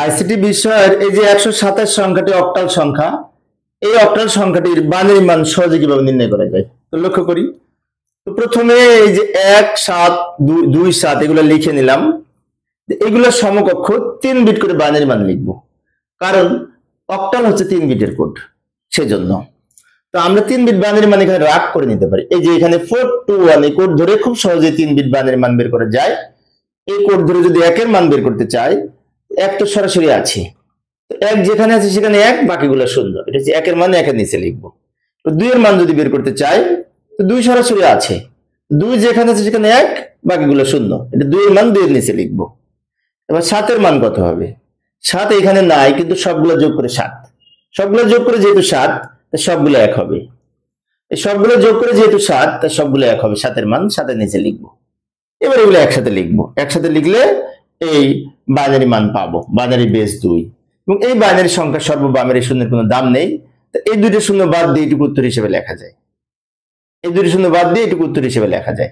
ICT বিষয়ের এই যে 127 সংখ্যাটি অক্টাল সংখ্যা, এই অক্টাল সংখ্যাটির বাইনারি মান সহজে কিভাবে নির্ণয় করা যায় তো লক্ষ্য করি। তো প্রথমে এই যে 1 7 2 7 এগুলো লিখে নিলাম। এগুলো সমকক্ষ 3 বিট করে বাইনারি মান লিখবো, কারণ অক্টাল হচ্ছে 3 বিটের কোড, সেজন্য। তো আমরা 3 বিট বাইনারি মান এখানে রাখ করে নিতে পারি। এই যে এখানে 421 এই কোড ধরে খুব সহজে 3 বিট বাইনারি মান বের করা যায়। এই কোড ধরে যদি 1 এর মান বের করতে চাই, 1 তো সরাসরি আছে, তো 1 যেখানে আছে সেখানে 1, বাকিগুলো শূন্য। এটা হচ্ছে 1 এর মান 1 এর নিচে লিখবো। তো 2 এর মান যদি বের করতে চাই, তো 2 সরাসরি আছে, 2 যেখানে আছে সেখানে 1, বাকিগুলো শূন্য। এটা 2 এর মান 2 এর নিচে লিখবো। এবার 7 এর মান কত হবে? 7 এখানে নাই, কিন্তু সবগুলো যোগ করে 7, সবগুলো যোগ করে যেহেতু 7, তাই সবগুলো 1 হবে। এই সবগুলো যোগ করে যেহেতু 7, তাই সবগুলো 1 হবে। 7 এর মান 7 এর নিচে লিখবো। এবার এগুলো একসাথে লিখবো। একসাথে লিখলে এই বাইনারি মান পাবো, বাইনারি বেস 2। এবং এই বাইনারি সংখ্যা সর্ববামের এই শূন্যের কোনো দাম নেই, তো এই দুটো শূন্য বাদ দিয়ে এটুকু উত্তর হিসেবে লেখা যায়। এই দুটো শূন্য বাদ দিয়ে এটুকু উত্তর হিসেবে লেখা যায়।